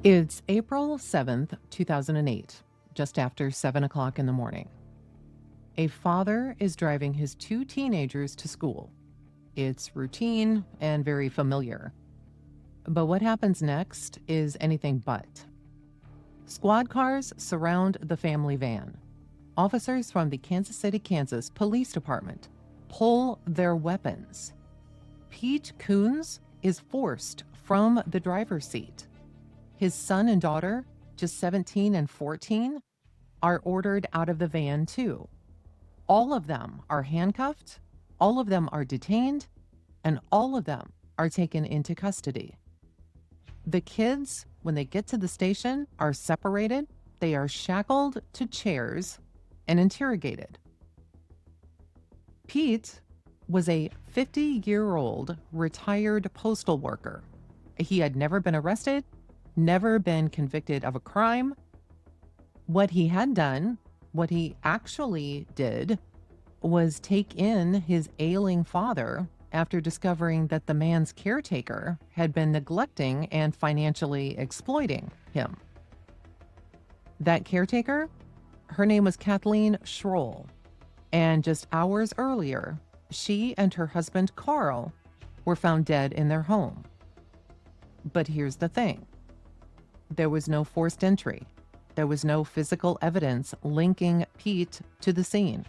It's April 7th, 2008, just after 7 o'clock in the morning. A father is driving his two teenagers to school. It's routine and very familiar. But what happens next is anything but. Squad cars surround the family van. Officers from the Kansas City, Kansas Police Department pull their weapons. Pete Coones is forced from the driver's seat. His son and daughter, just 17 and 14, are ordered out of the van too. All of them are handcuffed, all of them are detained, and all of them are taken into custody. The kids, when they get to the station, are separated, they are shackled to chairs and interrogated. Pete was a 50-year-old retired postal worker. He had never been arrested, never been convicted of a crime. What he had done, what he actually did, was take in his ailing father after discovering that the man's caretaker had been neglecting and financially exploiting him. That caretaker, her name was Kathleen Schroll, and just hours earlier, she and her husband Carl were found dead in their home. But here's the thing. There was no forced entry. There was no physical evidence linking Pete to the scene.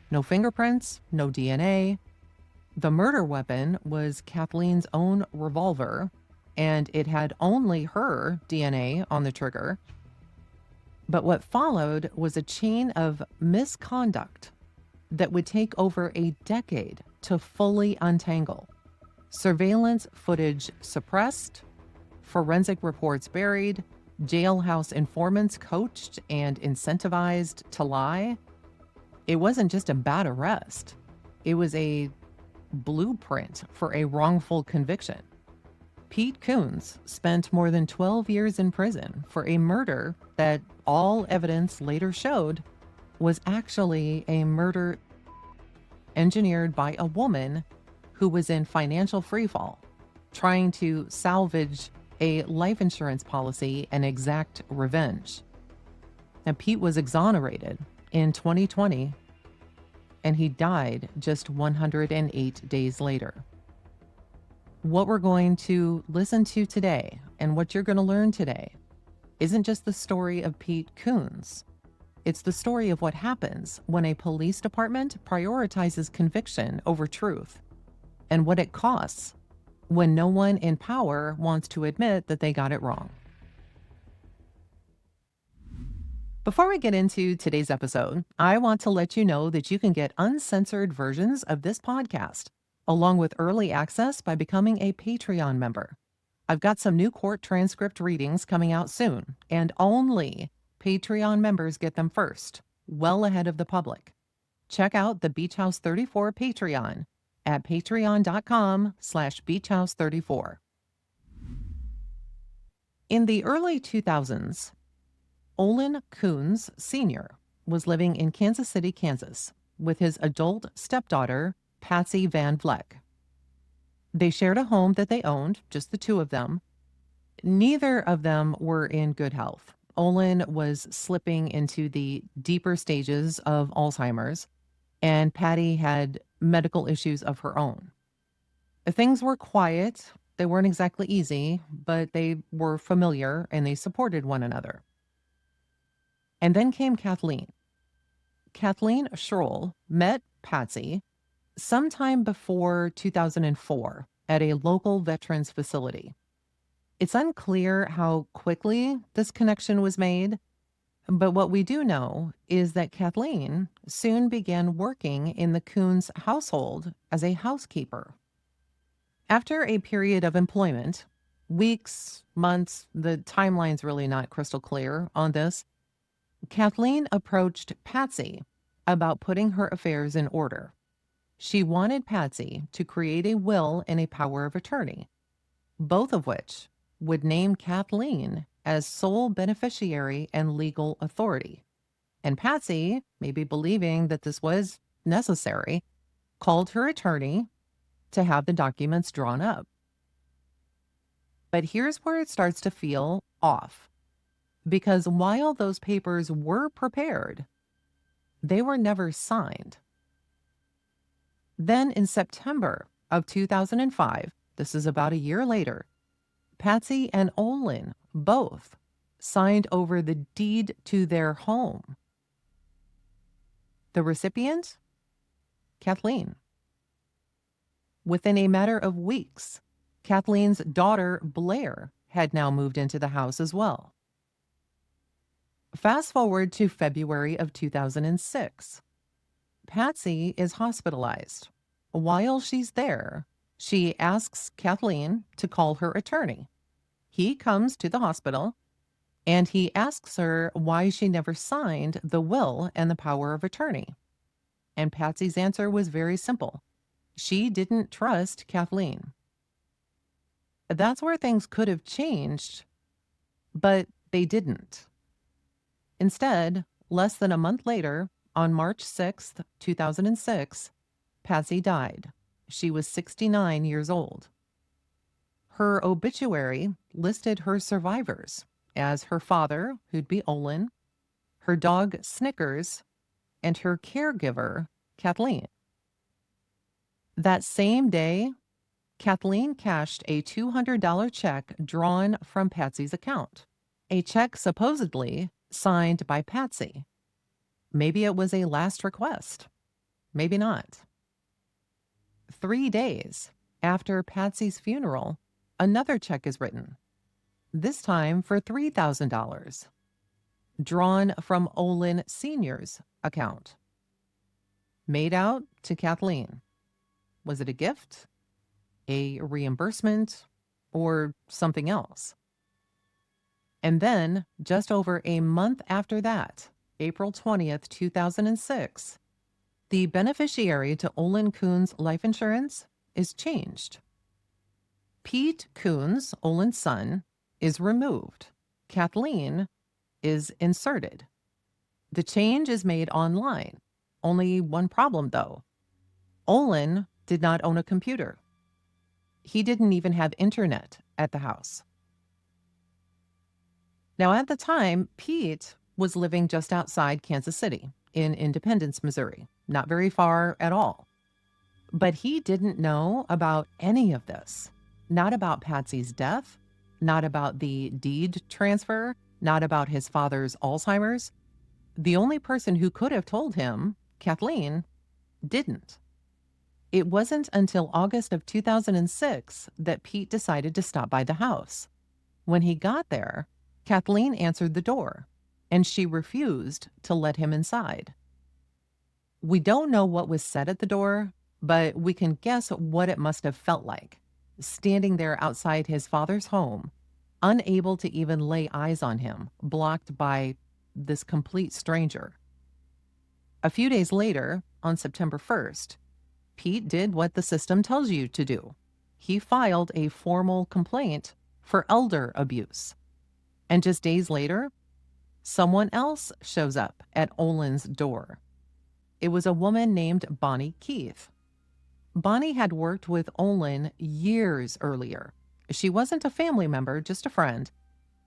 No fingerprints, no DNA. The murder weapon was Kathleen's own revolver, and it had only her DNA on the trigger. But what followed was a chain of misconduct that would take over a decade to fully untangle. Surveillance footage suppressed, forensic reports buried, jailhouse informants coached and incentivized to lie. It wasn't just a bad arrest. It was a blueprint for a wrongful conviction. Pete Coones spent more than 12 years in prison for a murder that all evidence later showed was actually a murder engineered by a woman who was in financial freefall, trying to salvage a life insurance policy and exact revenge. Now, Pete was exonerated in 2020, and he died just 108 days later. What we're going to listen to today and what you're going to learn today isn't just the story of Pete Coones. It's the story of what happens when a police department prioritizes conviction over truth, and what it costs when no one in power wants to admit that they got it wrong. Before we get into today's episode, I want to let you know that you can get uncensored versions of this podcast, along with early access by becoming a Patreon member. I've got some new court transcript readings coming out soon, and only Patreon members get them first, well ahead of the public. Check out the Beach House 34 Patreon at patreon.com/beachhouse34. In the early 2000s, Olin Coones Sr. was living in Kansas City, Kansas, with his adult stepdaughter, Patsy Van Vleck. They shared a home that they owned, just the two of them. Neither of them were in good health. Olin was slipping into the deeper stages of Alzheimer's, and Patty had medical issues of her own. Things were quiet. They weren't exactly easy, but they were familiar and they supported one another. And then came Kathleen. Kathleen Schroll met Patsy sometime before 2004 at a local veterans facility. It's unclear how quickly this connection was made, but what we do know is that Kathleen soon began working in the Coones household as a housekeeper. After a period of employment, weeks, months, the timeline's really not crystal clear on this, Kathleen approached Patsy about putting her affairs in order. She wanted Patsy to create a will and a power of attorney, both of which would name Kathleen as sole beneficiary and legal authority. And Patsy, maybe believing that this was necessary, called her attorney to have the documents drawn up. But here's where it starts to feel off, because while those papers were prepared, they were never signed. Then in September of 2005, this is about a year later, Patsy and Olin both signed over the deed to their home. The recipient? Kathleen. Within a matter of weeks, Kathleen's daughter, Blair, had now moved into the house as well. Fast forward to February of 2006. Patsy is hospitalized. While she's there, she asks Kathleen to call her attorney. He comes to the hospital, and he asks her why she never signed the will and the power of attorney. And Patsy's answer was very simple. She didn't trust Kathleen. That's where things could have changed, but they didn't. Instead, less than a month later, on March 6th, 2006, Patsy died. She was 69 years old. Her obituary listed her survivors as her father, who'd be Olin, her dog Snickers, and her caregiver, Kathleen. That same day, Kathleen cashed a $200 check drawn from Patsy's account, a check supposedly signed by Patsy. Maybe it was a last request. Maybe not. 3 days after Patsy's funeral, another check is written, this time for $3,000, drawn from Olin Sr.'s account. Made out to Kathleen. Was it a gift, a reimbursement, or something else? And then, just over a month after that, April 20th, 2006, the beneficiary to Olin Coones' life insurance is changed. Pete Coones, Olin's son, is removed. Kathleen is inserted. The change is made online. Only one problem, though. Olin did not own a computer. He didn't even have internet at the house. Now, at the time, Pete was living just outside Kansas City in Independence, Missouri, not very far at all. But he didn't know about any of this, not about Patsy's death, not about the deed transfer, not about his father's Alzheimer's. The only person who could have told him, Kathleen, didn't. It wasn't until August of 2006 that Pete decided to stop by the house. When he got there, Kathleen answered the door, and she refused to let him inside. We don't know what was said at the door, but we can guess what it must have felt like, standing there outside his father's home, unable to even lay eyes on him, blocked by this complete stranger. A few days later, on September 1st, Pete did what the system tells you to do. He filed a formal complaint for elder abuse. And just days later, someone else shows up at Olin's door. It was a woman named Bonnie Keith. Bonnie had worked with Olin years earlier. She wasn't a family member, just a friend,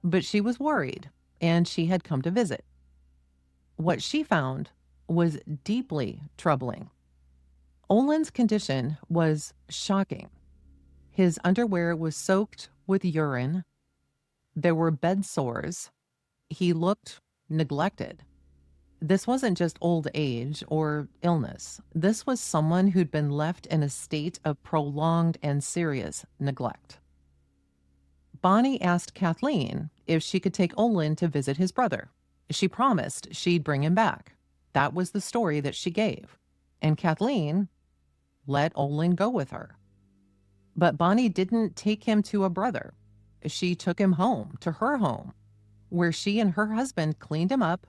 but she was worried, and she had come to visit. What she found was deeply troubling. Olin's condition was shocking. His underwear was soaked with urine. There were bed sores. He looked neglected. This wasn't just old age or illness. This was someone who'd been left in a state of prolonged and serious neglect. Bonnie asked Kathleen if she could take Olin to visit his brother. She promised she'd bring him back. That was the story that she gave. And Kathleen let Olin go with her. But Bonnie didn't take him to a brother. She took him home, to her home, where she and her husband cleaned him up,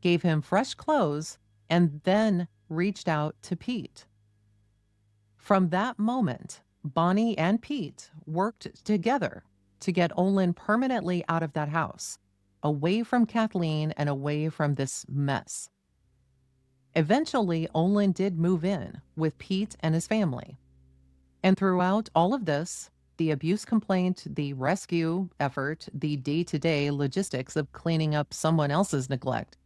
gave him fresh clothes, and then reached out to Pete. From that moment, Bonnie and Pete worked together to get Olin permanently out of that house, away from Kathleen and away from this mess. Eventually, Olin did move in with Pete and his family. And throughout all of this, the abuse complaint, the rescue effort, the day-to-day logistics of cleaning up someone else's neglect.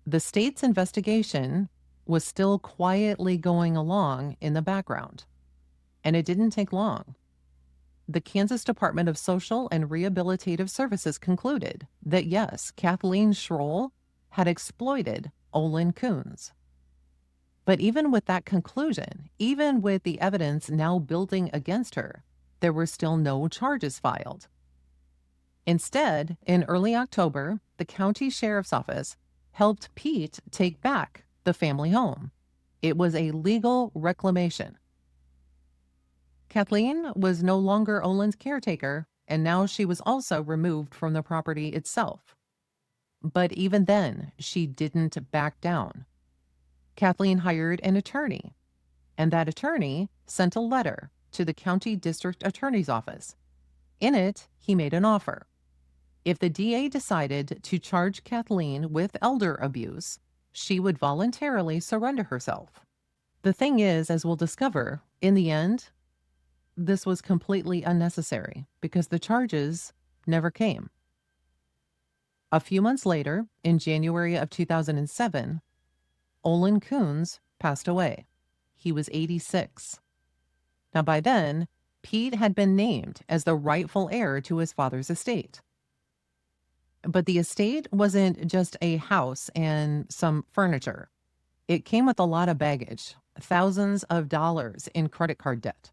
The state's investigation was still quietly going along in the background, and it didn't take long. The Kansas Department of Social and Rehabilitative Services concluded that yes, Kathleen Schroll had exploited Olin Coones. But even with that conclusion, even with the evidence now building against her, there were still no charges filed. Instead, in early October, the county sheriff's office helped Pete take back the family home. It was a legal reclamation. Kathleen was no longer Olin's caretaker, and now she was also removed from the property itself. But even then, she didn't back down. Kathleen hired an attorney, and that attorney sent a letter to the county district attorney's office. In it, he made an offer. If the DA decided to charge Kathleen with elder abuse, she would voluntarily surrender herself. The thing is, as we'll discover, in the end, this was completely unnecessary because the charges never came. A few months later, in January of 2007, Olin Coones passed away. He was 86. Now, by then, Pete had been named as the rightful heir to his father's estate. But the estate wasn't just a house and some furniture. It came with a lot of baggage, thousands of dollars in credit card debt,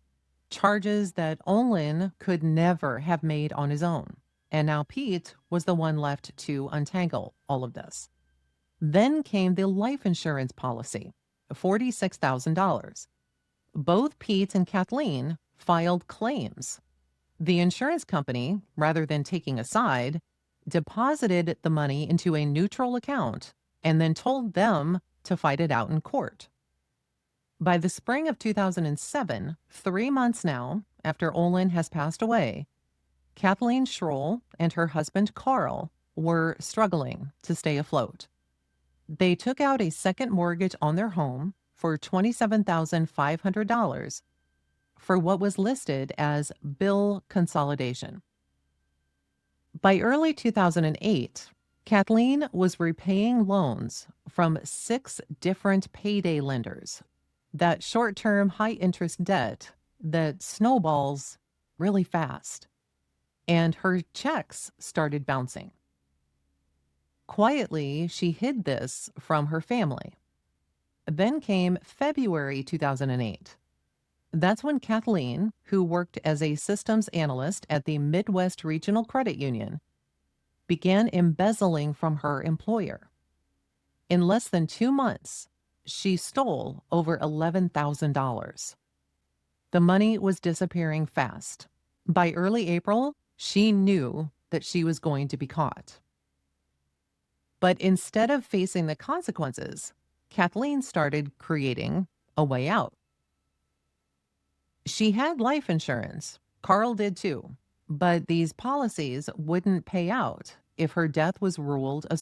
charges that Olin could never have made on his own. And now Pete was the one left to untangle all of this. Then came the life insurance policy, $46,000. Both Pete and Kathleen filed claims. The insurance company, rather than taking a side, deposited the money into a neutral account and then told them to fight it out in court. By the spring of 2007, 3 months now after Olin has passed away, Kathleen Schroll and her husband Carl were struggling to stay afloat. They took out a second mortgage on their home for $27,500 for what was listed as bill consolidation. By early 2008, Kathleen was repaying loans from 6 different payday lenders, that short-term high-interest debt that snowballs really fast, and her checks started bouncing. Quietly, she hid this from her family. Then came February 2008. That's when Kathleen, who worked as a systems analyst at the Midwest Regional Credit Union, began embezzling from her employer. In less than 2 months, she stole over $11,000. The money was disappearing fast. By early April, she knew that she was going to be caught. But instead of facing the consequences, Kathleen started creating a way out. She had life insurance. Carl did too. But these policies wouldn't pay out if her death was ruled a...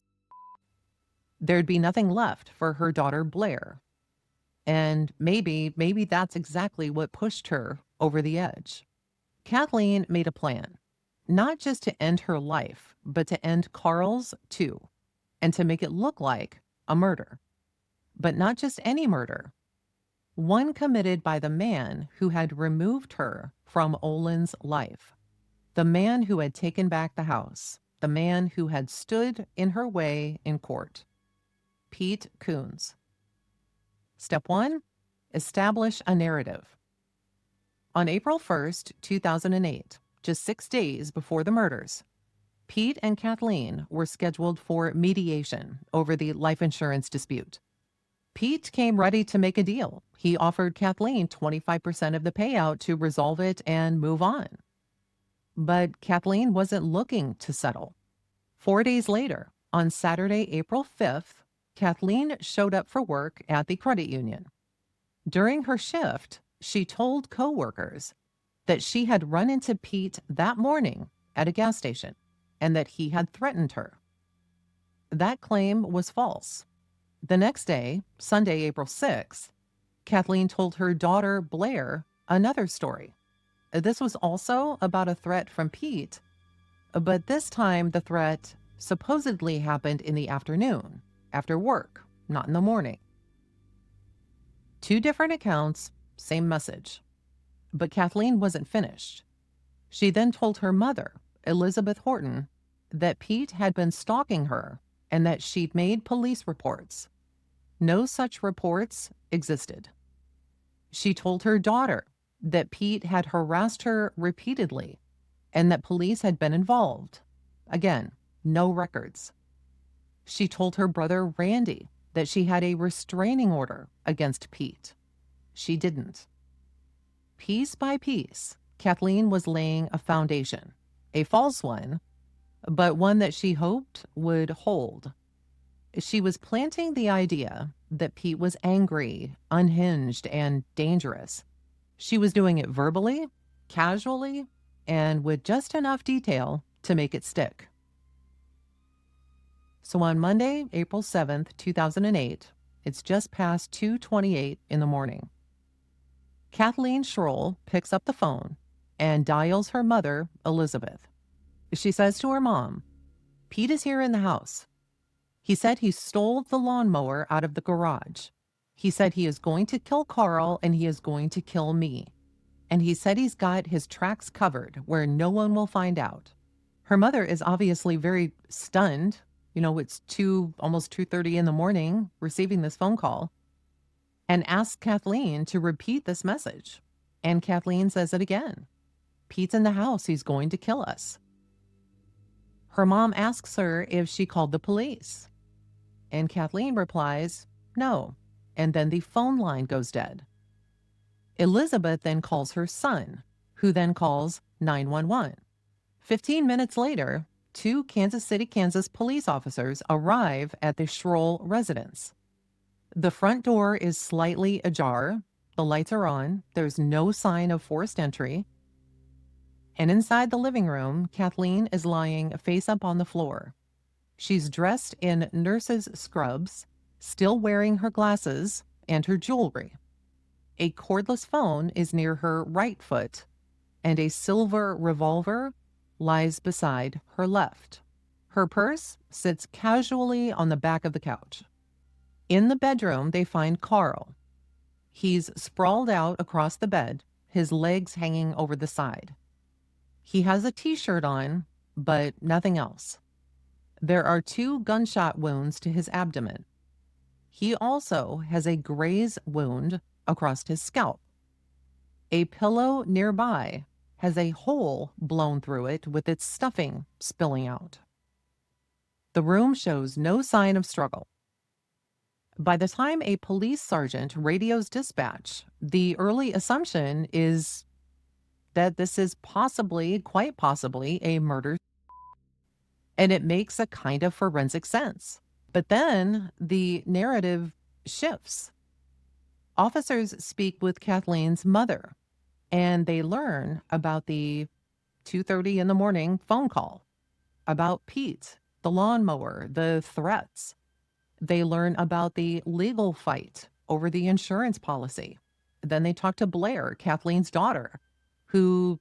There'd be nothing left for her daughter Blair. And maybe that's exactly what pushed her over the edge. Kathleen made a plan, not just to end her life, but to end Carl's too, and to make it look like a murder. But not just any murder. One committed by the man who had removed her from Olin's life. The man who had taken back the house. The man who had stood in her way in court. Pete Coones. Step 1, establish a narrative. On April 1st, 2008, just 6 days before the murders, Pete and Kathleen were scheduled for mediation over the life insurance dispute. Pete came ready to make a deal. He offered Kathleen 25% of the payout to resolve it and move on. But Kathleen wasn't looking to settle. 4 days later, on Saturday, April 5th, Kathleen showed up for work at the credit union. During her shift, she told coworkers that she had run into Pete that morning at a gas station and that he had threatened her. That claim was false. The next day, Sunday, April 6th, Kathleen told her daughter Blair another story. This was also about a threat from Pete, but this time the threat supposedly happened in the afternoon, after work, not in the morning. Two different accounts, same message. But Kathleen wasn't finished. She then told her mother, Elizabeth Horton, that Pete had been stalking her and that she'd made police reports. No such reports existed. She told her daughter that Pete had harassed her repeatedly and that police had been involved. Again, no records. She told her brother Randy that she had a restraining order against Pete. She didn't. Piece by piece, Kathleen was laying a foundation, a false one, but one that she hoped would hold. She was planting the idea that Pete was angry, unhinged, and dangerous. She was doing it verbally, casually, and with just enough detail to make it stick. So on Monday, April 7th, 2008, it's just past 2:28 in the morning. Kathleen Schroll picks up the phone and dials her mother, Elizabeth. She says to her mom, Pete is here in the house. He said he stole the lawnmower out of the garage. He said he is going to kill Carl and he is going to kill me. And he said he's got his tracks covered where no one will find out. Her mother is obviously very stunned. It's almost 2:30 in the morning receiving this phone call, and asks Kathleen to repeat this message. And Kathleen says it again. Pete's in the house. He's going to kill us. Her mom asks her if she called the police. And Kathleen replies, no. And then the phone line goes dead. Elizabeth then calls her son, who then calls 911. 15 minutes later, two Kansas City, Kansas police officers arrive at the Schroll residence. The front door is slightly ajar. The lights are on. There's no sign of forced entry. And inside the living room, Kathleen is lying face up on the floor. She's dressed in nurse's scrubs, still wearing her glasses and her jewelry. A cordless phone is near her right foot, and a silver revolver lies beside her left. Her purse sits casually on the back of the couch. In the bedroom, they find Carl. He's sprawled out across the bed, his legs hanging over the side. He has a t-shirt on, but nothing else. There are 2 gunshot wounds to his abdomen. He also has a graze wound across his scalp. A pillow nearby has a hole blown through it with its stuffing spilling out. The room shows no sign of struggle. By the time a police sergeant radios dispatch, the early assumption is that this is quite possibly, a murder. And it makes a kind of forensic sense. But then the narrative shifts. Officers speak with Kathleen's mother, and they learn about the 2:30 in the morning phone call, about Pete, the lawnmower, the threats. They learn about the legal fight over the insurance policy. Then they talk to Blair, Kathleen's daughter, who,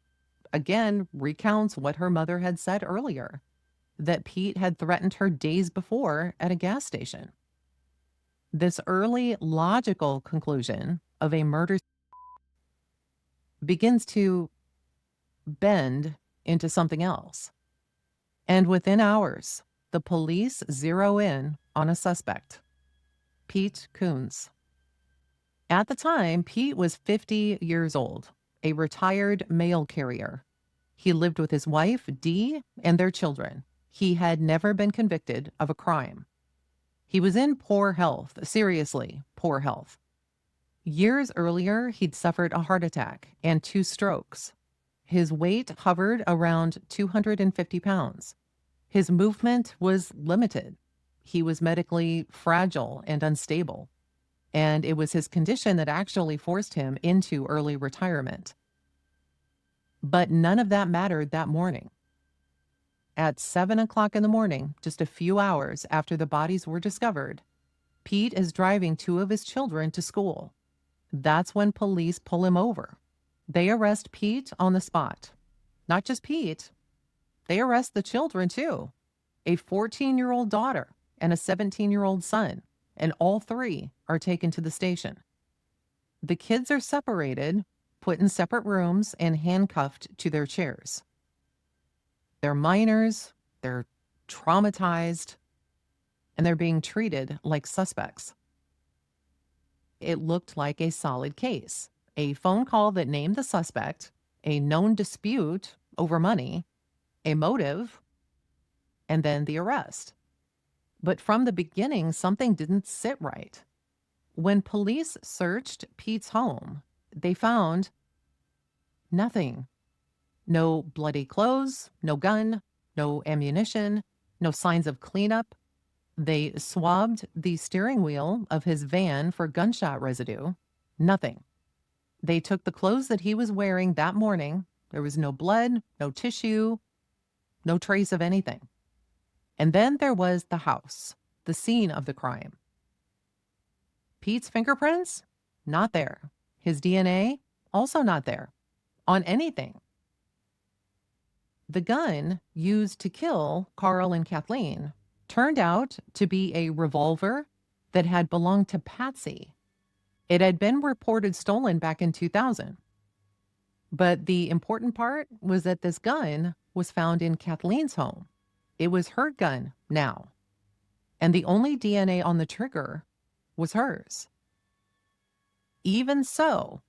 again, recounts what her mother had said earlier, that Pete had threatened her days before at a gas station. This early logical conclusion of a murder begins to bend into something else. And within hours, the police zero in on a suspect, Pete Coones. At the time, Pete was 50 years old, a retired mail carrier. He lived with his wife, Dee, and their children. He had never been convicted of a crime. He was in poor health, seriously poor health. Years earlier, he'd suffered a heart attack and 2 strokes. His weight hovered around 250 pounds. His movement was limited. He was medically fragile and unstable. And it was his condition that actually forced him into early retirement. But none of that mattered that morning. At 7 o'clock in the morning, just a few hours after the bodies were discovered, Pete is driving 2 of his children to school. That's when police pull him over. They arrest Pete on the spot. Not just Pete, they arrest the children too. A 14-year-old daughter and a 17-year-old son, and all three are taken to the station. The kids are separated, put in separate rooms, and handcuffed to their chairs. They're minors, they're traumatized, and they're being treated like suspects. It looked like a solid case. A phone call that named the suspect, a known dispute over money, a motive, and then the arrest. But from the beginning, something didn't sit right. When police searched Pete's home, they found nothing. No bloody clothes, no gun, no ammunition, no signs of cleanup. They swabbed the steering wheel of his van for gunshot residue. Nothing. They took the clothes that he was wearing that morning. There was no blood, no tissue, no trace of anything. And then there was the house, the scene of the crime. Pete's fingerprints? Not there. His DNA? Also not there. On anything. The gun used to kill Carl and Kathleen turned out to be a revolver that had belonged to Patsy. It had been reported stolen back in 2000. But the important part was that this gun was found in Kathleen's home. It was her gun now. And the only DNA on the trigger was hers. Even so,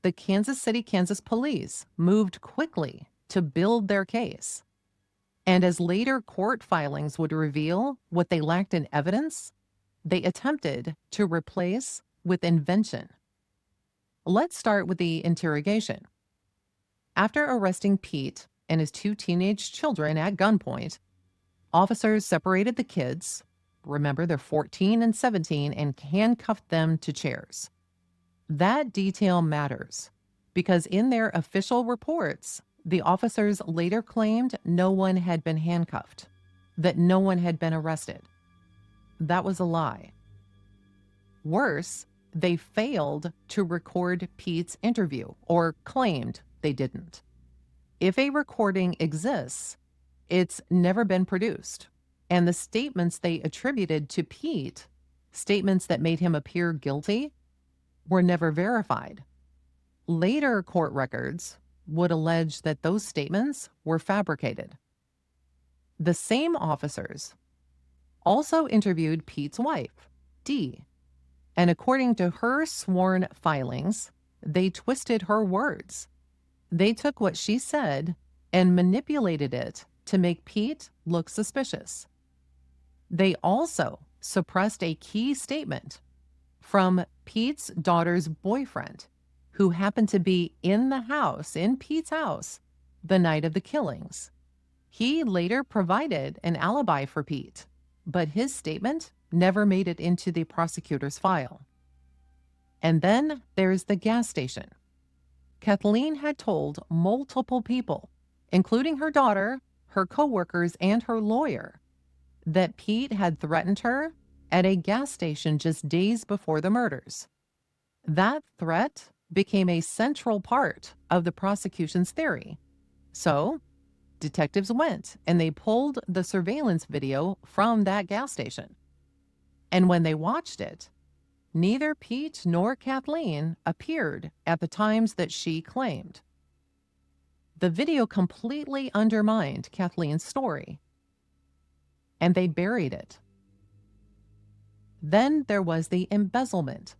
the Kansas City, Kansas police moved quickly to build their case. And as later court filings would reveal what they lacked in evidence, they attempted to replace with invention. Let's start with the interrogation. After arresting Pete and his two teenage children at gunpoint, officers separated the kids, remember they're 14 and 17, and handcuffed them to chairs. That detail matters because in their official reports, the officers later claimed no one had been handcuffed, that no one had been arrested. That was a lie. Worse, they failed to record Pete's interview, or claimed they didn't. If a recording exists, it's never been produced. And the statements they attributed to Pete, statements that made him appear guilty, were never verified. Later court records would allege that those statements were fabricated. The same officers also interviewed Pete's wife, Dee, and according to her sworn filings, they twisted her words. They took what she said and manipulated it to make Pete look suspicious. They also suppressed a key statement from Pete's daughter's boyfriend, who happened to be in the house, in Pete's house, the night of the killings. He later provided an alibi for Pete, but his statement never made it into the prosecutor's file. And then there's the gas station. Kathleen had told multiple people, including her daughter, her coworkers, and her lawyer, that Pete had threatened her at a gas station just days before the murders. That threat became a central part of the prosecution's theory. So, detectives went and they pulled the surveillance video from that gas station. And when they watched it, neither Pete nor Kathleen appeared at the times that she claimed. The video completely undermined Kathleen's story, and they buried it. Then there was the embezzlement.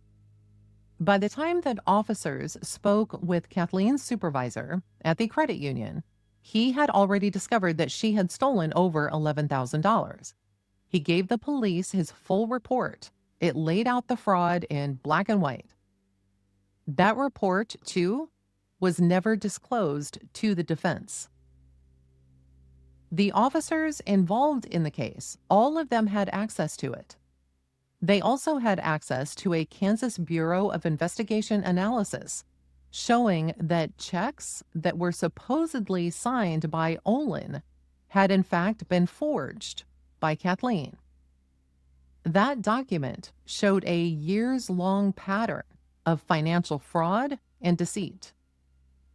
By the time that officers spoke with Kathleen's supervisor at the credit union, he had already discovered that she had stolen over $11,000. He gave the police his full report. It laid out the fraud in black and white. That report, too, was never disclosed to the defense. The officers involved in the case, all of them had access to it. They also had access to a Kansas Bureau of Investigation analysis showing that checks that were supposedly signed by Olin had in fact been forged by Kathleen. That document showed a years-long pattern of financial fraud and deceit.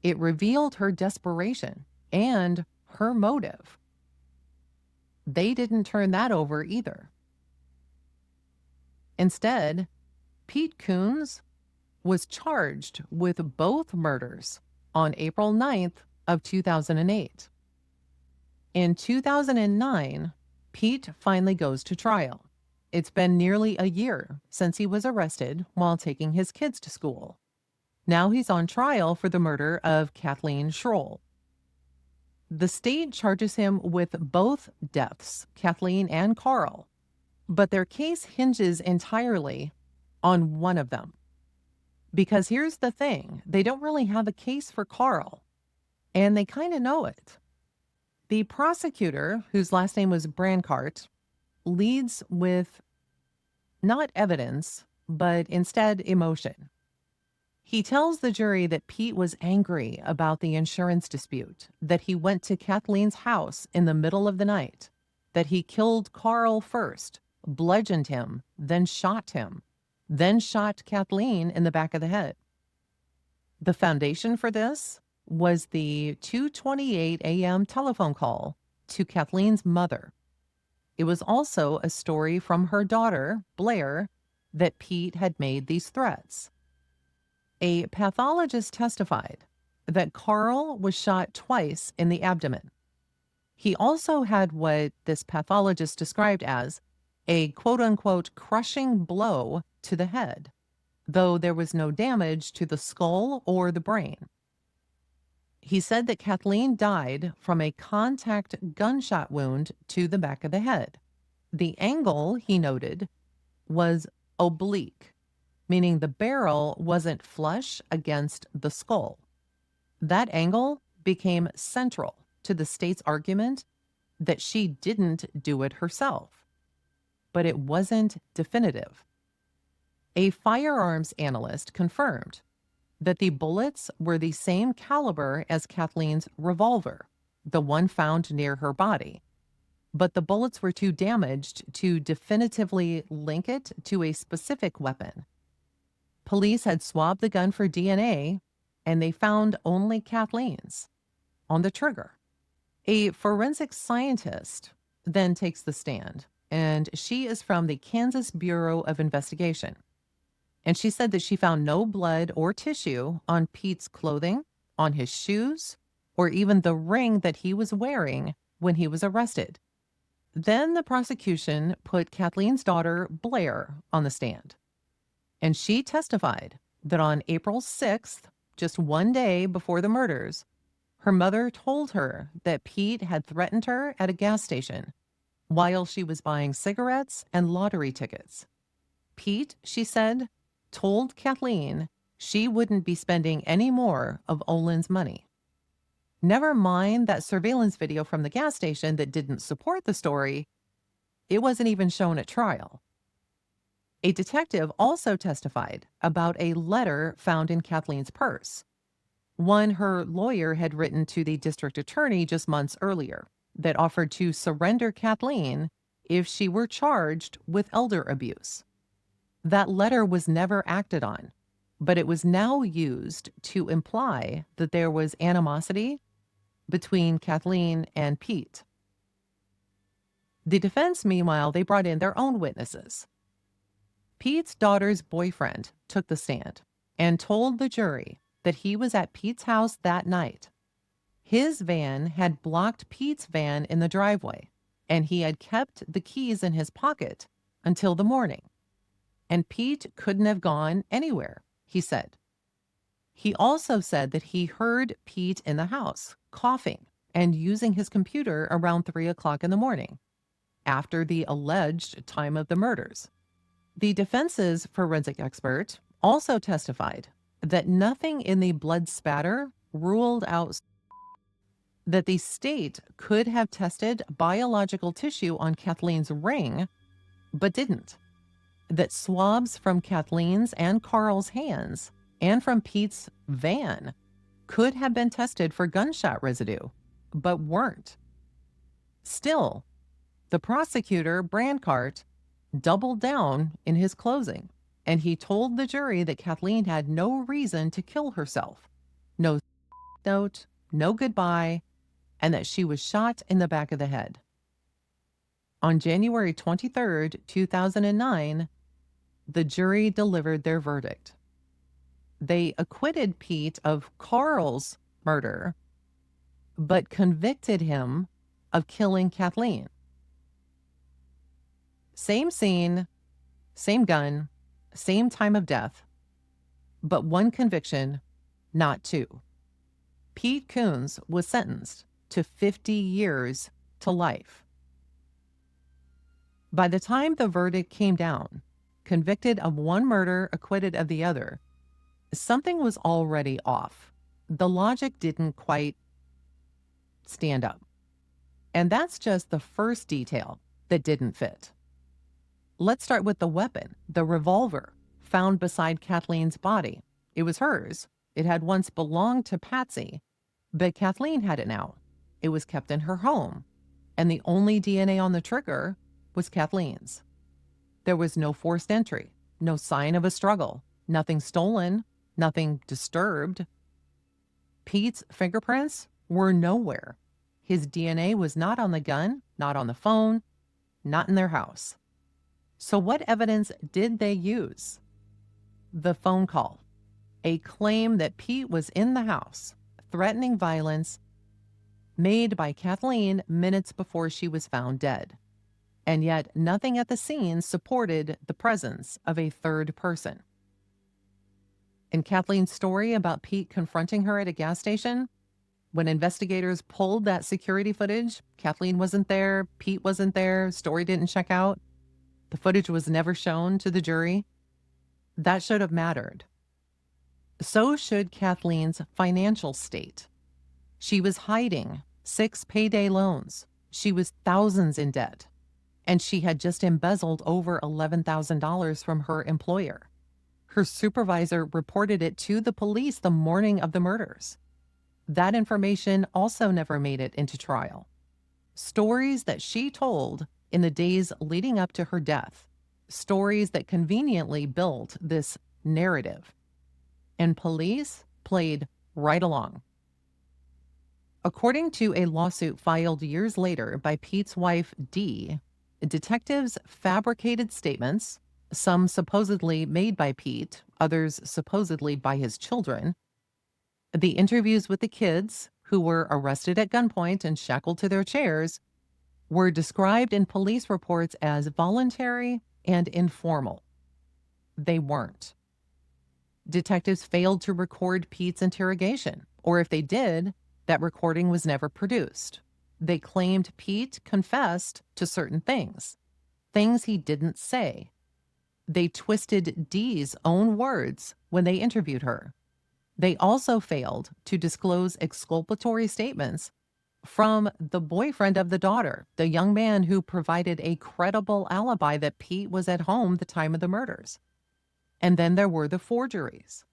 It revealed her desperation and her motive. They didn't turn that over either. Instead, Pete Coones was charged with both murders on April 9th of 2008. In 2009, Pete finally goes to trial. It's been nearly a year since he was arrested while taking his kids to school. Now he's on trial for the murder of Kathleen Schroll. The state charges him with both deaths, Kathleen and Carl, but their case hinges entirely on one of them. Because here's the thing, they don't really have a case for Carl, and they kind of know it. The prosecutor, whose last name was Brancart, leads with not evidence, but instead emotion. He tells the jury that Pete was angry about the insurance dispute, that he went to Kathleen's house in the middle of the night, that he killed Carl first, bludgeoned him, then shot him, then shot Kathleen in the back of the head. The foundation for this was the 2:28 a.m. telephone call to Kathleen's mother. It was also a story from her daughter, Blair, that Pete had made these threats. A pathologist testified that Carl was shot twice in the abdomen. He also had what this pathologist described as a quote-unquote crushing blow to the head, though there was no damage to the skull or the brain. He said that Kathleen died from a contact gunshot wound to the back of the head. The angle, he noted, was oblique, meaning the barrel wasn't flush against the skull. That angle became central to the state's argument that she didn't do it herself, but it wasn't definitive. A firearms analyst confirmed that the bullets were the same caliber as Kathleen's revolver, the one found near her body, but the bullets were too damaged to definitively link it to a specific weapon. Police had swabbed the gun for DNA, and they found only Kathleen's on the trigger. A forensic scientist then takes the stand, and she is from the Kansas Bureau of Investigation. And she said that she found no blood or tissue on Pete's clothing, on his shoes, or even the ring that he was wearing when he was arrested. Then the prosecution put Kathleen's daughter, Blair, on the stand. And she testified that on April 6th, just one day before the murders, her mother told her that Pete had threatened her at a gas station while she was buying cigarettes and lottery tickets. Pete, she said, told Kathleen she wouldn't be spending any more of Olin's money. Never mind that surveillance video from the gas station that didn't support the story, it wasn't even shown at trial. A detective also testified about a letter found in Kathleen's purse, one her lawyer had written to the district attorney just months earlier, that offered to surrender Kathleen if she were charged with elder abuse. That letter was never acted on, but it was now used to imply that there was animosity between Kathleen and Pete. The defense, meanwhile, they brought in their own witnesses. Pete's daughter's boyfriend took the stand and told the jury that he was at Pete's house that night. His van had blocked Pete's van in the driveway, and he had kept the keys in his pocket until the morning. And Pete couldn't have gone anywhere, he said. He also said that he heard Pete in the house, coughing and using his computer around 3 o'clock in the morning, after the alleged time of the murders. The defense's forensic expert also testified that nothing in the blood spatter ruled out that the state could have tested biological tissue on Kathleen's ring, but didn't. That swabs from Kathleen's and Carl's hands and from Pete's van could have been tested for gunshot residue, but weren't. Still, the prosecutor, Brancart, doubled down in his closing, and he told the jury that Kathleen had no reason to kill herself. No, note, no goodbye, and that she was shot in the back of the head. On January 23rd, 2009, the jury delivered their verdict. They acquitted Pete of Carl's murder, but convicted him of killing Kathleen. Same scene, same gun, same time of death, but one conviction, not two. Pete Coones was sentenced to 50 years to life. By the time the verdict came down, convicted of one murder, acquitted of the other, something was already off. The logic didn't quite stand up. And that's just the first detail that didn't fit. Let's start with the weapon, the revolver, found beside Kathleen's body. It was hers. It had once belonged to Patsy, but Kathleen had it now. It was kept in her home, and the only DNA on the trigger was Kathleen's. There was no forced entry, no sign of a struggle, nothing stolen, nothing disturbed. Pete's fingerprints were nowhere. His DNA was not on the gun, not on the phone, not in their house. So what evidence did they use? The phone call, a claim that Pete was in the house, threatening violence, made by Kathleen minutes before she was found dead. And yet nothing at the scene supported the presence of a third person. In Kathleen's story about Pete confronting her at a gas station, when investigators pulled that security footage, Kathleen wasn't there, Pete wasn't there, story didn't check out. The footage was never shown to the jury. That should have mattered. So should Kathleen's financial state. She was hiding 6 payday loans. She was thousands in debt. And she had just embezzled over $11,000 from her employer. Her supervisor reported it to the police the morning of the murders. That information also never made it into trial. Stories that she told in the days leading up to her death, stories that conveniently built this narrative. And police played right along. According to a lawsuit filed years later by Pete's wife, Dee, detectives fabricated statements, some supposedly made by Pete, others supposedly by his children. The interviews with the kids, who were arrested at gunpoint and shackled to their chairs, were described in police reports as voluntary and informal. They weren't. Detectives failed to record Pete's interrogation, or if they did, that recording was never produced. They claimed Pete confessed to certain things he didn't say. They twisted Dee's own words when they interviewed her. They also failed to disclose exculpatory statements from the boyfriend of the daughter, the young man who provided a credible alibi that Pete was at home the time of the murders. And then there were the forgeries.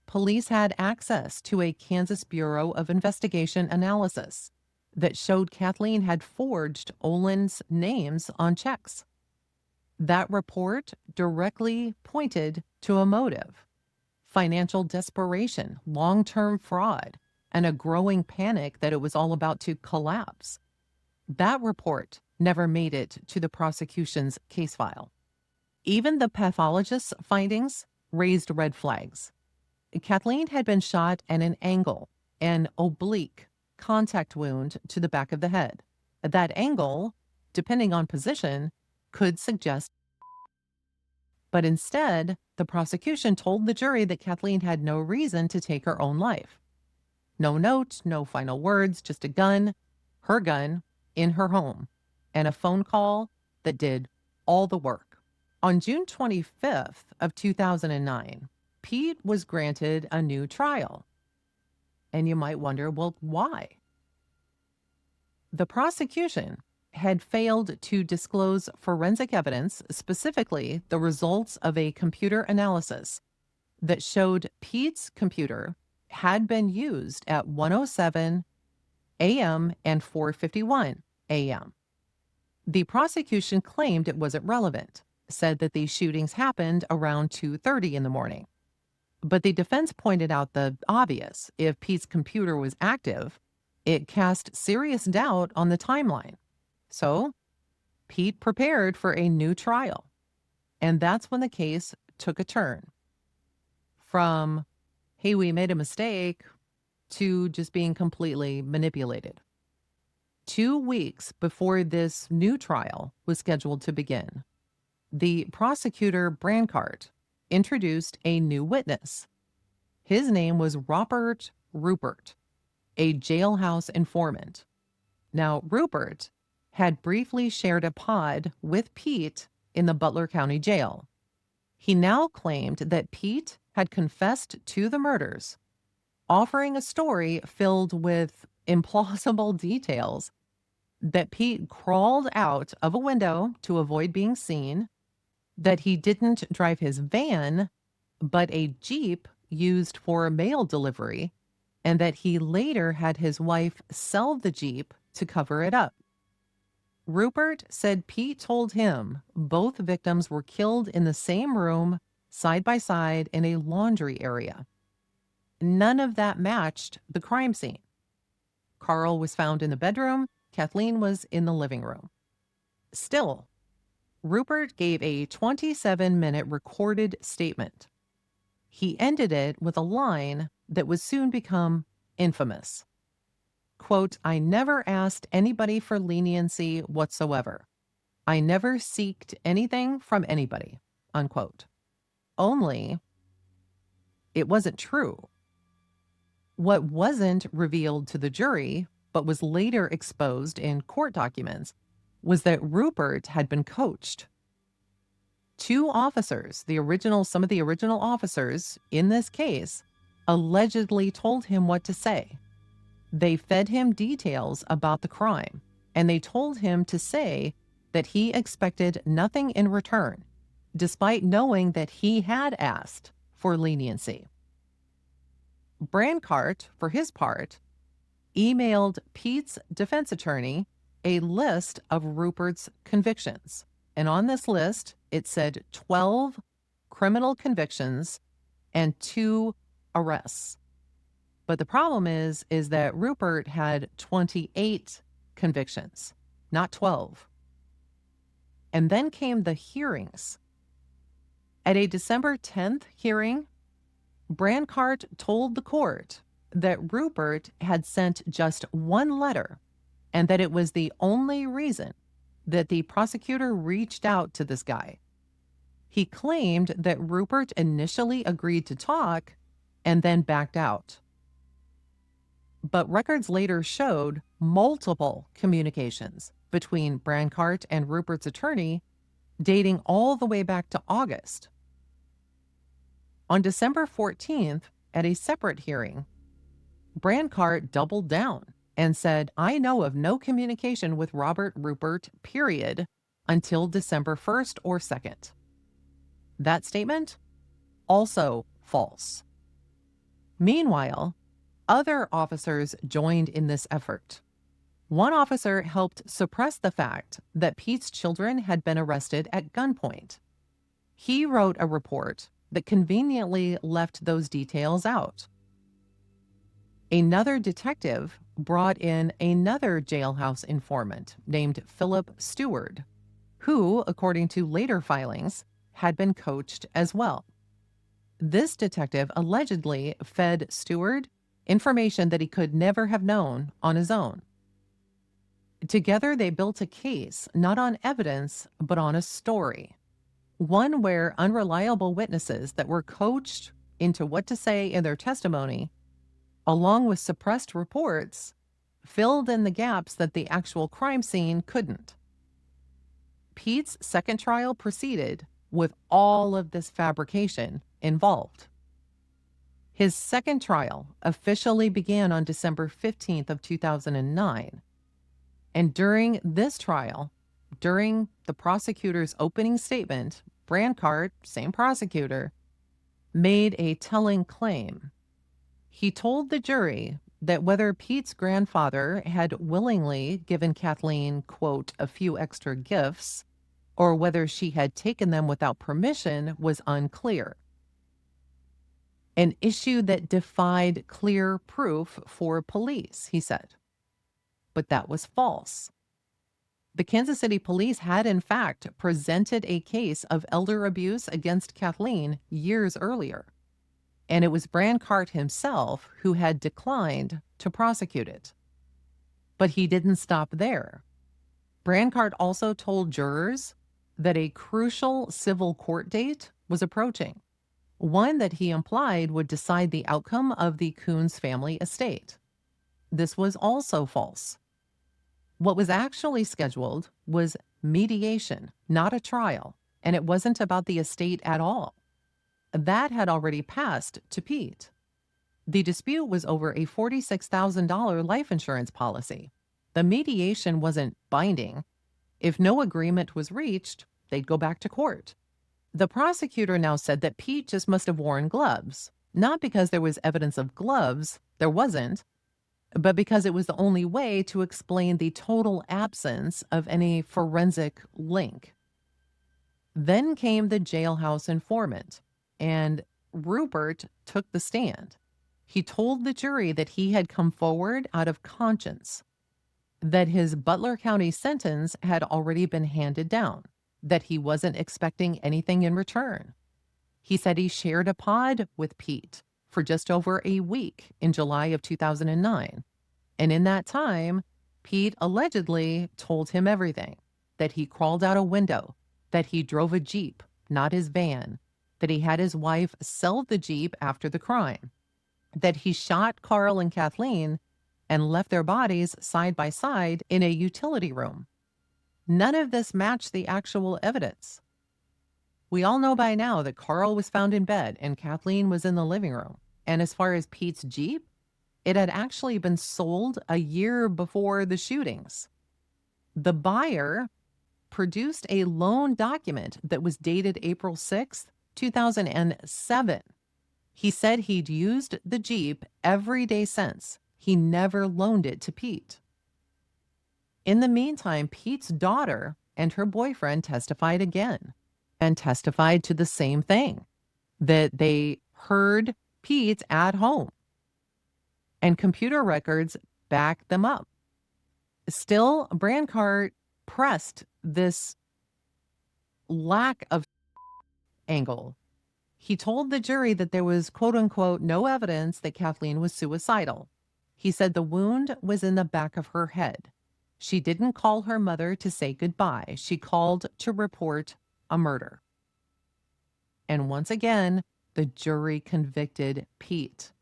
Police had access to a Kansas Bureau of Investigation analysis that showed Kathleen had forged Olin's names on checks. That report directly pointed to a motive: financial desperation, long-term fraud, and a growing panic that it was all about to collapse. That report never made it to the prosecution's case file. Even the pathologist's findings raised red flags. Kathleen had been shot at an angle, an oblique contact wound to the back of the head. That angle, depending on position, could suggest. But instead, the prosecution told the jury that Kathleen had no reason to take her own life. No note, no final words, just a gun, her gun, in her home, and a phone call that did all the work. On June 25th of 2009, Pete was granted a new trial. And you might wonder, well, why? The prosecution had failed to disclose forensic evidence, specifically the results of a computer analysis that showed Pete's computer had been used at 1:07 a.m. and 4:51 a.m. The prosecution claimed it wasn't relevant, said that these shootings happened around 2:30 in the morning. But the defense pointed out the obvious. If Pete's computer was active, it cast serious doubt on the timeline. So Pete prepared for a new trial. And that's when the case took a turn from, hey, we made a mistake, to just being completely manipulated. 2 weeks before this new trial was scheduled to begin, the prosecutor, Brancart, introduced a new witness. His name was Robert Rupert, a jailhouse informant. Now, Rupert had briefly shared a pod with Pete in the Butler County Jail. He now claimed that Pete had confessed to the murders, offering a story filled with implausible details that Pete crawled out of a window to avoid being seen, that he didn't drive his van, but a Jeep used for mail delivery, and that he later had his wife sell the Jeep to cover it up. Rupert said Pete told him both victims were killed in the same room, side by side, in a laundry area. None of that matched the crime scene. Carl was found in the bedroom. Kathleen was in the living room. Still, Rupert gave a 27-minute recorded statement. He ended it with a line that would soon become infamous. Quote, "I never asked anybody for leniency whatsoever. I never seeked anything from anybody," unquote. Only, it wasn't true. What wasn't revealed to the jury, but was later exposed in court documents, was that Rupert had been coached. 2 officers, some of the original officers in this case, allegedly told him what to say. They fed him details about the crime, and they told him to say that he expected nothing in return, despite knowing that he had asked for leniency. Brancart, for his part, emailed Pete's defense attorney a list of Rupert's convictions. And on this list, it said 12 criminal convictions and 2 arrests. But the problem is that Rupert had 28 convictions, not 12. And then came the hearings. At a December 10th hearing, Brancart told the court that Rupert had sent just 1 letter and that it was the only reason that the prosecutor reached out to this guy. He claimed that Rupert initially agreed to talk and then backed out. But records later showed multiple communications between Brancart and Rupert's attorney dating all the way back to August. On December 14th, at a separate hearing, Brancart doubled down and said, "I know of no communication with Robert Rupert, period, until December 1st or 2nd. That statement, also false. Meanwhile, other officers joined in this effort. One officer helped suppress the fact that Pete's children had been arrested at gunpoint. He wrote a report that conveniently left those details out. Another detective brought in another jailhouse informant named Philip Stewart, who, according to later filings, had been coached as well. This detective allegedly fed Stewart information that he could never have known on his own. Together, they built a case not on evidence, but on a story. One where unreliable witnesses that were coached into what to say in their testimony, along with suppressed reports, filled in the gaps that the actual crime scene couldn't. Pete's second trial proceeded with all of this fabrication involved. His second trial officially began on December 15th of 2009. And during this trial, during the prosecutor's opening statement, Brancart, same prosecutor, made a telling claim. He told the jury that whether Pete's grandfather had willingly given Kathleen, quote, "a few extra gifts," or whether she had taken them without permission was unclear. an issue that defied clear proof for police, he said. But that was false. The Kansas City police had, in fact, presented a case of elder abuse against Kathleen years earlier, and it was Brancart himself who had declined to prosecute it. But he didn't stop there. Brancart also told jurors that a crucial civil court date was approaching, one that he implied would decide the outcome of the Coones family estate. This was also false. What was actually scheduled was mediation, not a trial, and it wasn't about the estate at all. That had already passed to Pete. The dispute was over a $46,000 life insurance policy. The mediation wasn't binding. If no agreement was reached, they'd go back to court. The prosecutor now said that Pete just must have worn gloves, not because there was evidence of gloves, there wasn't, but because it was the only way to explain the total absence of any forensic link. Then came the jailhouse informant, and Rupert took the stand. He told the jury that he had come forward out of conscience, that his Butler County sentence had already been handed down, that he wasn't expecting anything in return. He said he shared a pod with Pete for just over a week in July of 2009. And in that time, Pete allegedly told him everything, that he crawled out a window, that he drove a Jeep, not his van, that he had his wife sell the Jeep after the crime, that he shot Carl and Kathleen and left their bodies side by side in a utility room. None of this matched the actual evidence. We all know by now that Carl was found in bed and Kathleen was in the living room. And as far as Pete's Jeep, it had actually been sold a year before the shootings. The buyer produced a loan document that was dated April 6th, 2007. He said he'd used the Jeep every day since. He never loaned it to Pete. In the meantime, Pete's daughter and her boyfriend testified again and testified to the same thing, that they heard Pete at home. And computer records backed them up. Still, Brancart pressed this lack of angle. He told the jury that there was, quote unquote, no evidence that Kathleen was suicidal. He said the wound was in the back of her head. She didn't call her mother to say goodbye. She called to report a murder. And once again, the jury convicted Pete.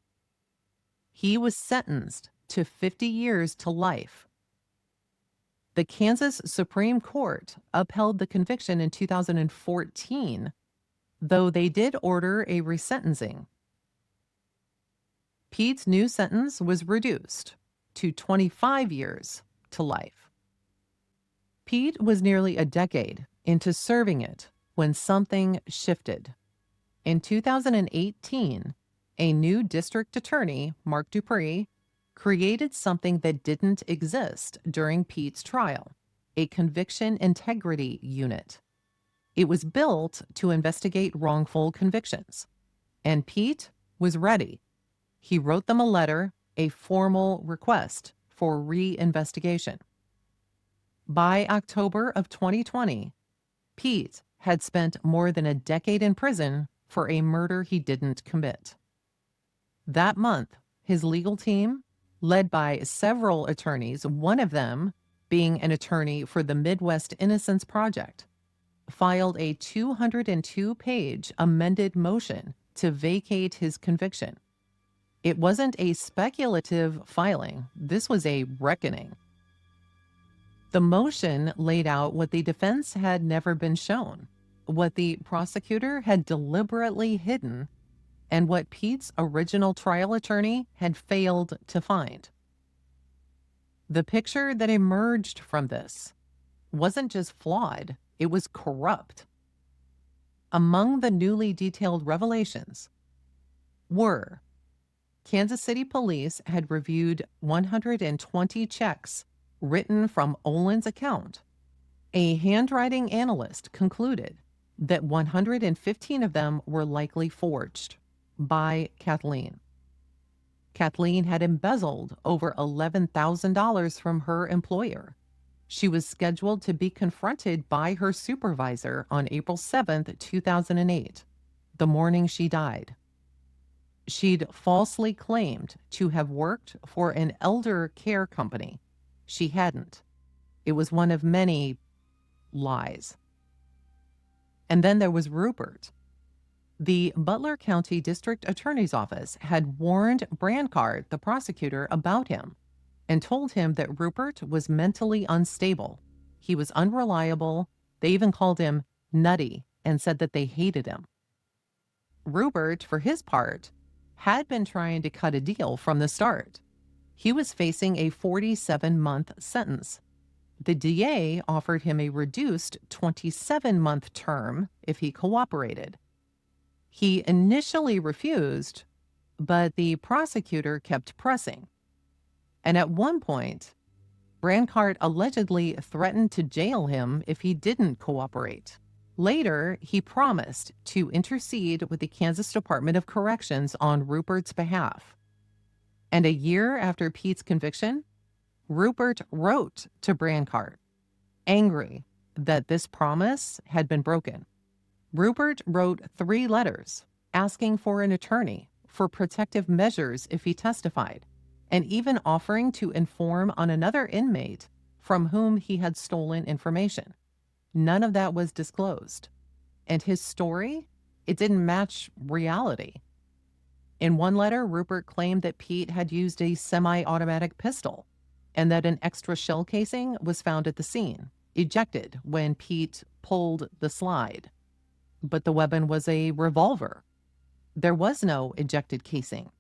He was sentenced to 50 years to life. The Kansas Supreme Court upheld the conviction in 2014, though they did order a resentencing. Pete's new sentence was reduced to 25 years to life. Pete was nearly a decade into serving it when something shifted. In 2018, a new district attorney, Mark Dupree, created something that didn't exist during Pete's trial, a conviction integrity unit. It was built to investigate wrongful convictions, and Pete was ready. He wrote them a letter, a formal request for reinvestigation. By October of 2020, Pete had spent more than a decade in prison for a murder he didn't commit. That month, his legal team, led by several attorneys, one of them being an attorney for the Midwest Innocence Project, filed a 202-page amended motion to vacate his conviction. It wasn't a speculative filing. This was a reckoning. The motion laid out what the defense had never been shown, what the prosecutor had deliberately hidden, and what Pete's original trial attorney had failed to find. The picture that emerged from this wasn't just flawed, it was corrupt. Among the newly detailed revelations were Kansas City police had reviewed 120 checks written from Olin's account. A handwriting analyst concluded that 115 of them were likely forged. by Kathleen. Kathleen had embezzled over $11,000 from her employer. She was scheduled to be confronted by her supervisor on April 7th, 2008, the morning she died. She'd falsely claimed to have worked for an elder care company. She hadn't. It was one of many lies. And then there was Rupert. The Butler County District Attorney's Office had warned Brancard, the prosecutor, about him and told him that Rupert was mentally unstable. He was unreliable. They even called him nutty and said that they hated him. Rupert, for his part, had been trying to cut a deal from the start. He was facing a 47-month sentence. The DA offered him a reduced 27-month term if he cooperated. He initially refused, but the prosecutor kept pressing. And at one point, Brancard allegedly threatened to jail him if he didn't cooperate. Later, he promised to intercede with the Kansas Department of Corrections on Rupert's behalf. And a year after Pete's conviction, Rupert wrote to Brancard, angry that this promise had been broken. Rupert wrote 3 letters asking for an attorney, for protective measures if he testified, and even offering to inform on another inmate from whom he had stolen information. None of that was disclosed. And his story, it didn't match reality. In one letter, Rupert claimed that Pete had used a semi-automatic pistol and that an extra shell casing was found at the scene, ejected when Pete pulled the slide. But the weapon was a revolver. There was no ejected casing.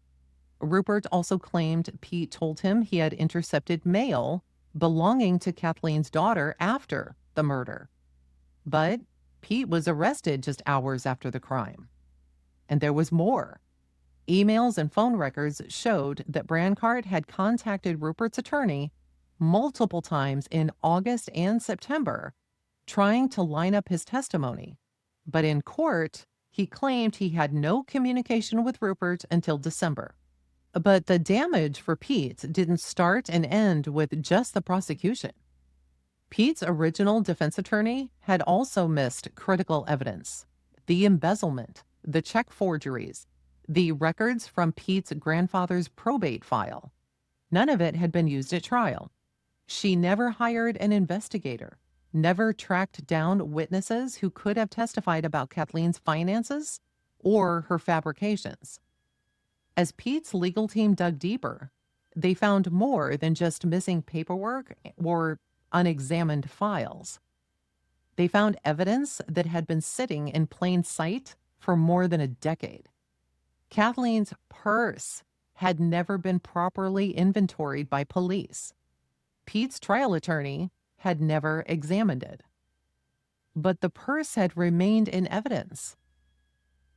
Rupert also claimed Pete told him he had intercepted mail belonging to Kathleen's daughter after the murder. But Pete was arrested just hours after the crime. And there was more. Emails and phone records showed that Brancard had contacted Rupert's attorney multiple times in August and September, trying to line up his testimony. But in court, he claimed he had no communication with Rupert until December. But the damage for Pete didn't start and end with just the prosecution. Pete's original defense attorney had also missed critical evidence: the embezzlement, the check forgeries, the records from Pete's grandfather's probate file. None of it had been used at trial. She never hired an investigator, never tracked down witnesses who could have testified about Kathleen's finances or her fabrications. As Pete's legal team dug deeper, they found more than just missing paperwork or unexamined files. They found evidence that had been sitting in plain sight for more than a decade. Kathleen's purse had never been properly inventoried by police. Pete's trial attorney had never examined it. But the purse had remained in evidence.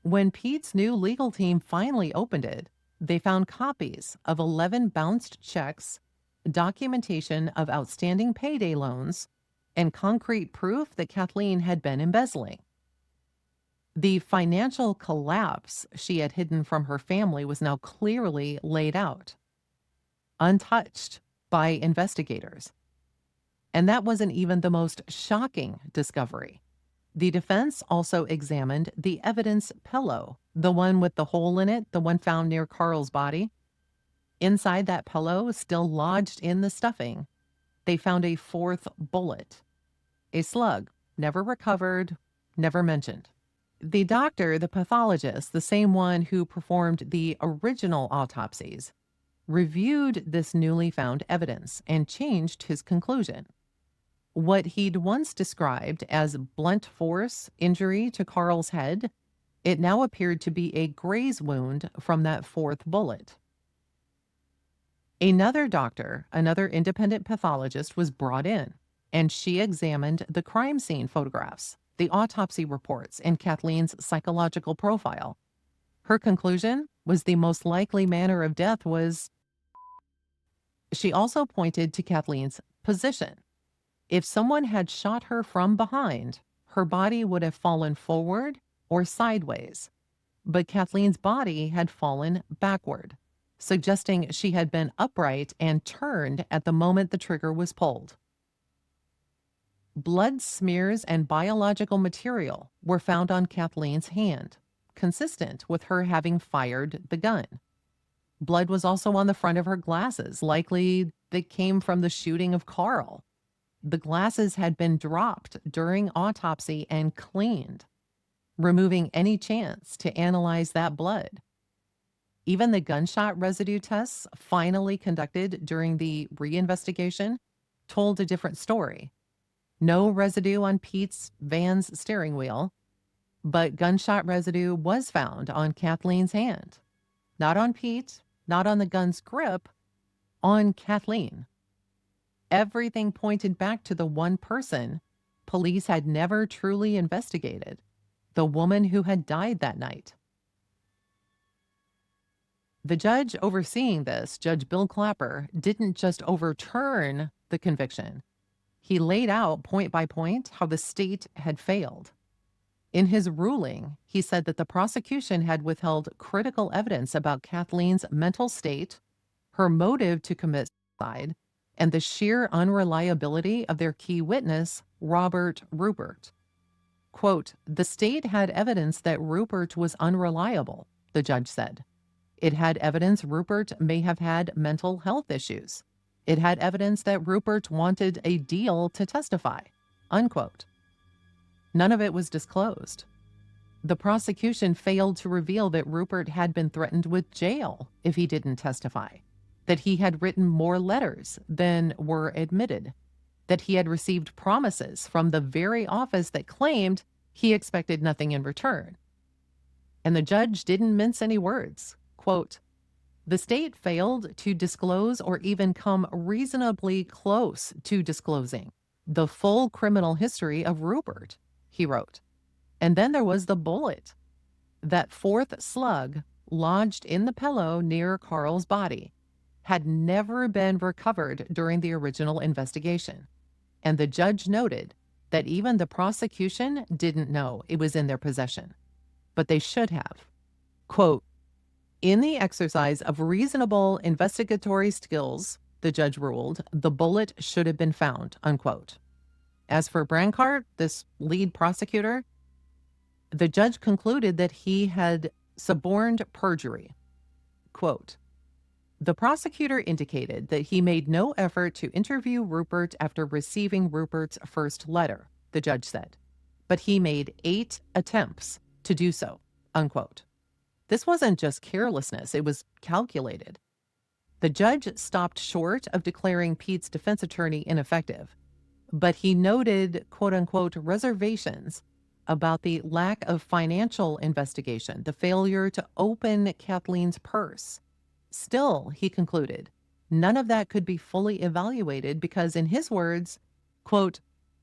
When Pete's new legal team finally opened it, they found copies of 11 bounced checks, documentation of outstanding payday loans, and concrete proof that Kathleen had been embezzling. The financial collapse she had hidden from her family was now clearly laid out, untouched by investigators. And that wasn't even the most shocking discovery. The defense also examined the evidence pillow, the one with the hole in it, the one found near Carl's body. Inside that pillow, still lodged in the stuffing, they found a 4th bullet, a slug, never recovered, never mentioned. The doctor, the pathologist, the same one who performed the original autopsies, reviewed this newly found evidence and changed his conclusion. What he'd once described as blunt force injury to Carl's head, it now appeared to be a graze wound from that 4th bullet. Another doctor, another independent pathologist, was brought in, and she examined the crime scene photographs, the autopsy reports, and Kathleen's psychological profile. Her conclusion was the most likely manner of death was... She also pointed to Kathleen's position. If someone had shot her from behind, her body would have fallen forward or sideways. but Kathleen's body had fallen backward, suggesting she had been upright and turned at the moment the trigger was pulled. Blood smears and biological material were found on Kathleen's hand, consistent with her having fired the gun. Blood was also on the front of her glasses, likely that came from the shooting of Carl. The glasses had been dropped during autopsy and cleaned, removing any chance to analyze that blood. Even the gunshot residue tests finally conducted during the reinvestigation told a different story. No residue on Pete's van's steering wheel, but gunshot residue was found on Kathleen's hand. Not on Pete, not on the gun's grip, on Kathleen. Everything pointed back to the one person police had never truly investigated, the woman who had died that night. The judge overseeing this, Judge Bill Clapper, didn't just overturn the conviction. He laid out point by point how the state had failed. In his ruling, he said that the prosecution had withheld critical evidence about Kathleen's mental state, her motive to commit suicide, and the sheer unreliability of their key witness, Robert Rupert. Quote, "The state had evidence that Rupert was unreliable," the judge said. It had evidence Rupert may have had mental health issues. It had evidence that Rupert wanted a deal to testify, unquote. None of it was disclosed. The prosecution failed to reveal that Rupert had been threatened with jail if he didn't testify, that he had written more letters than were admitted, that he had received promises from the very office that claimed he expected nothing in return. And the judge didn't mince any words. Quote, "The state failed to disclose or even come reasonably close to disclosing the full criminal history of Rupert," he wrote. And then there was the bullet. That fourth slug lodged in the pillow near Carl's body had never been recovered during the original investigation. And the judge noted that even the prosecution didn't know it was in their possession, but they should have. Quote, "In the exercise of reasonable investigatory skills," the judge ruled, "the bullet should have been found," unquote. As for Brancart, this lead prosecutor, the judge concluded that he had suborned perjury. Quote, "The prosecutor indicated that he made no effort to interview Rupert after receiving Rupert's first letter," the judge said, "but he made 8 attempts to do so," unquote. This wasn't just carelessness, it was calculated. The judge stopped short of declaring Pete's defense attorney ineffective, but he noted, quote unquote, reservations about the lack of financial investigation, the failure to open Kathleen's purse. Still, he concluded, none of that could be fully evaluated because, in his words, quote,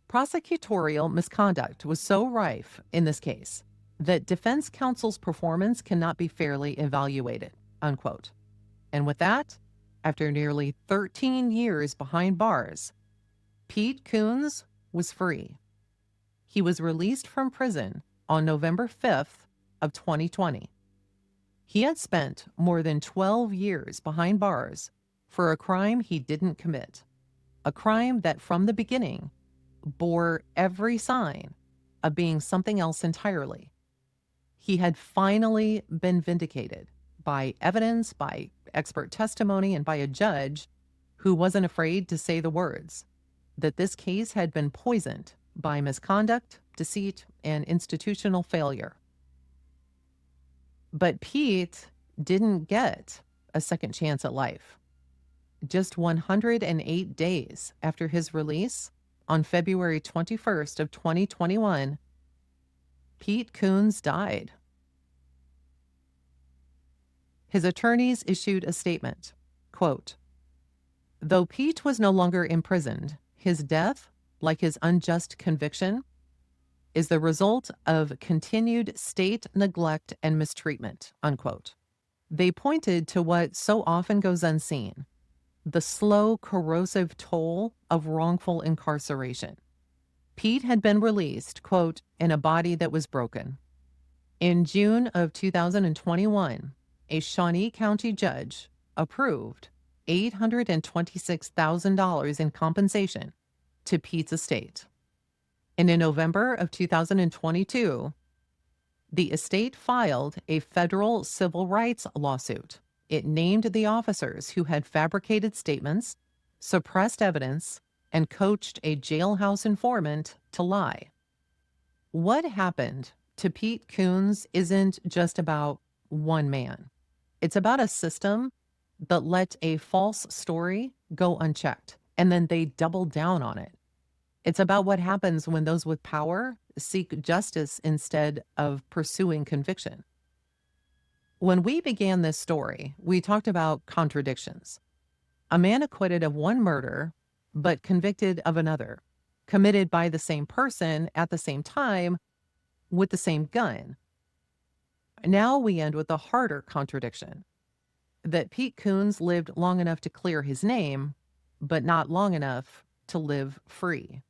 "Prosecutorial misconduct was so rife in this case that defense counsel's performance cannot be fairly evaluated," unquote. And with that, after nearly 13 years behind bars, Pete Coones was free. He was released from prison on November 5th of 2020. He had spent more than 12 years behind bars for a crime he didn't commit, a crime that from the beginning bore every sign of being something else entirely. He had finally been vindicated by evidence, by expert testimony, and by a judge who wasn't afraid to say the words that this case had been poisoned by misconduct, deceit, and institutional failure. But Pete didn't get a second chance at life. Just 108 days after his release, on February 21st of 2021, Pete Coones died. His attorneys issued a statement, quote, "Though Pete was no longer imprisoned, his death, like his unjust conviction, is the result of continued state neglect and mistreatment," unquote. They pointed to what so often goes unseen, the slow, corrosive toll of wrongful incarceration. Pete had been released, quote, "in a body that was broken." In June of 2021, a Shawnee County judge approved $826,000 in compensation to Pete's estate. And in November of 2022, the estate filed a federal civil rights lawsuit. It named the officers who had fabricated statements, suppressed evidence, and coached a jailhouse informant to lie. What happened to Pete Coones isn't just about one man. It's about a system that let a false story go unchecked, and then they doubled down on it. It's about what happens when those with power seek justice instead of pursuing conviction. When we began this story, we talked about contradictions. A man acquitted of one murder, but convicted of another, committed by the same person at the same time with the same gun. Now we end with a harder contradiction, that Pete Coones lived long enough to clear his name, but not long enough to live free.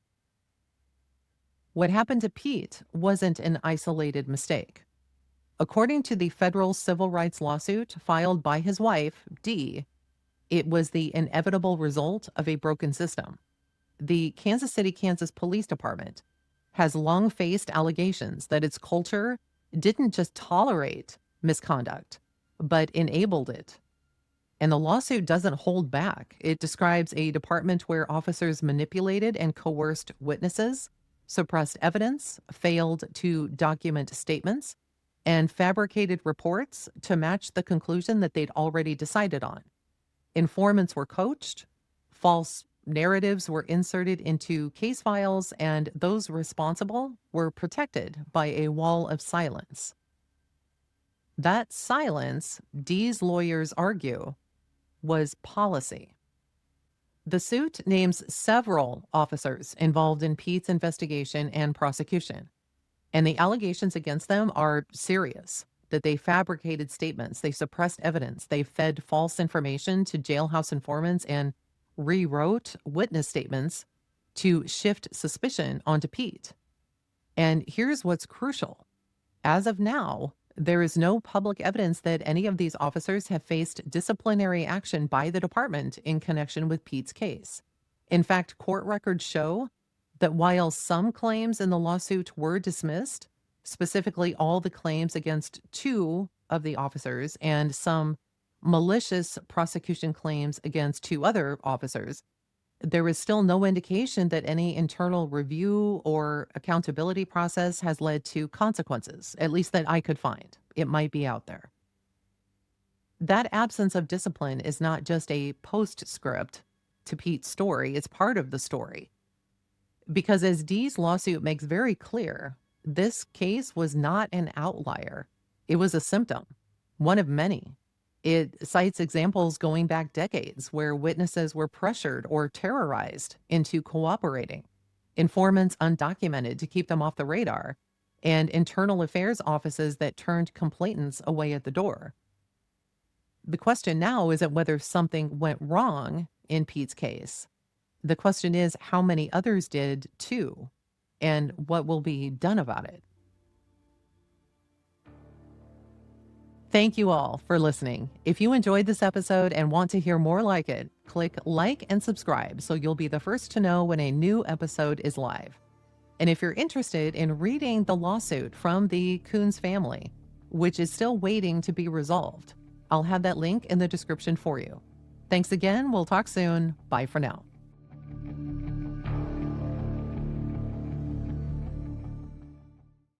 What happened to Pete wasn't an isolated mistake. According to the federal civil rights lawsuit filed by his wife, Dee, it was the inevitable result of a broken system. The Kansas City, Kansas Police Department has long faced allegations that its culture didn't just tolerate misconduct, but enabled it. And the lawsuit doesn't hold back. It describes a department where officers manipulated and coerced witnesses, suppressed evidence, failed to document statements, and fabricated reports to match the conclusion that they'd already decided on. Informants were coached, false narratives were inserted into case files, and those responsible were protected by a wall of silence. That silence, Dee's lawyers argue, was policy. The suit names several officers involved in Pete's investigation and prosecution, and the allegations against them are serious, that they fabricated statements, they suppressed evidence, they fed false information to jailhouse informants, and rewrote witness statements to shift suspicion onto Pete. And here's what's crucial. As of now, there is no public evidence that any of these officers have faced disciplinary action by the department in connection with Pete's case. In fact, court records show that while some claims in the lawsuit were dismissed, specifically all the claims against two of the officers and some malicious prosecution claims against two other officers, there is still no indication that any internal review or accountability process has led to consequences, at least that I could find. It might be out there. That absence of discipline is not just a postscript to Pete's story, it's part of the story. Because as Dee's lawsuit makes very clear, this case was not an outlier. It was a symptom, one of many. It cites examples going back decades where witnesses were pressured or terrorized into cooperating, informants undocumented to keep them off the radar, and internal affairs offices that turned complainants away at the door. The question now isn't whether something went wrong in Pete's case. The question is how many others did too, and what will be done about it. Thank you all for listening. If you enjoyed this episode and want to hear more like it, click like and subscribe so you'll be the first to know when a new episode is live. And if you're interested in reading the lawsuit from the Coones family, which is still waiting to be resolved, I'll have that link in the description for you. Thanks again. We'll talk soon. Bye for now.